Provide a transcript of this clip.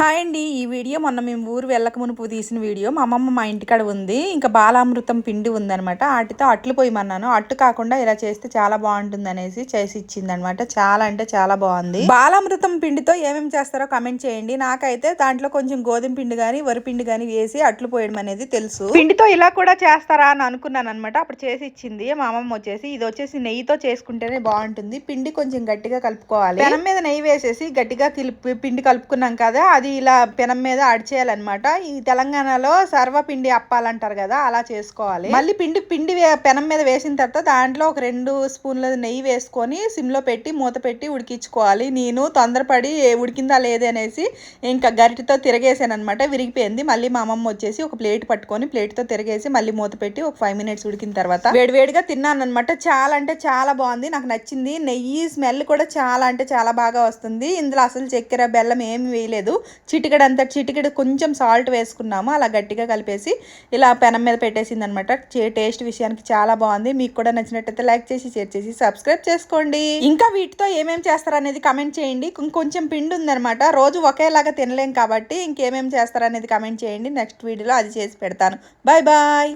Hi అండి. ఈ video మొన్న మేము ఊరు వెళ్ళక మునుపు తీసిన వీడియో. మా అమ్మమ్మ మా ఇంటికాడ ఉంది. ఇంకా బాలామృతం పిండి ఉందనమాట. వాటితో అట్లు పోయమన్నాను. అట్టు కాకుండా ఇలా చేస్తే చాలా బాగుంటుంది అనేసి చేసి ఇచ్చిందనమాట. చాలా అంటే చాలా బాగుంది. బాలామృతం పిండితో ఏమేమి చేస్తారో కమెంట్ చేయండి. నాకైతే దాంట్లో కొంచెం గోధుమ పిండి కానీ వరిపిండి కానీ వేసి అట్లు పోయడం అనేది తెలుసు. పిండితో ఇలా కూడా చేస్తారా అని అనుకున్నాను అనమాట. అప్పుడు చేసి ఇచ్చింది మా అమ్మమ్మ వచ్చేసి. ఇది వచ్చేసి నెయ్యితో చేసుకుంటేనే బాగుంటుంది. పిండి కొంచెం గట్టిగా కలుపుకోవాలి. పెనం మీద నెయ్యి వేసేసి గట్టిగా పిండి కలుపుకున్నాం కదా, అది ఇలా పెనం మీద అడిచేయాలన్నమాట. ఈ తెలంగాణలో సర్వపిండి అప్పాలంటారు కదా, అలా చేసుకోవాలి. మళ్ళీ పిండి పెనం మీద వేసిన తర్వాత దాంట్లో ఒక 2 స్పూన్ల నెయ్యి వేసుకొని సిమ్లో పెట్టి మూత పెట్టి ఉడికించుకోవాలి. నేను తొందరపడి ఉడికిందా లేదే అనేసి ఇంకా గరిటతో తిరగేసాను అనమాట. విరిగిపోయింది. మళ్ళీ మా అమ్మమ్మ వచ్చేసి ఒక ప్లేట్ పట్టుకొని ప్లేట్తో తిరగేసి మళ్ళీ మూత పెట్టి ఒక 5 మినిట్స్ ఉడికిన తర్వాత వేడివేడిగా తిన్నాను అనమాట. చాలా అంటే చాలా బాగుంది. నాకు నచ్చింది. నెయ్యి స్మెల్ కూడా చాలా అంటే చాలా బాగా వస్తుంది. ఇందులో అసలు చక్కెర బెల్లం ఏమి వేయలేదు. చిటికెడు కొంచెం సాల్ట్ వేసుకున్నాము. అలా గట్టిగా కలిపేసి ఇలా పెనం మీద పెట్టేసింది అనమాట. టేస్ట్ విషయానికి చాలా బాగుంది. మీకు కూడా నచ్చినట్టయితే లైక్ చేసి షేర్ చేసి సబ్స్క్రైబ్ చేసుకోండి. ఇంకా వీటితో ఏమేమి చేస్తారు అనేది కమెంట్ చేయండి. ఇంకొంచెం పిండి ఉందనమాట. రోజు ఒకేలాగా తినలేం కాబట్టి ఇంకేమేమి చేస్తారు అనేది కమెంట్ చేయండి. నెక్స్ట్ వీడియోలో అది చేసి పెడతాను. Bye bye.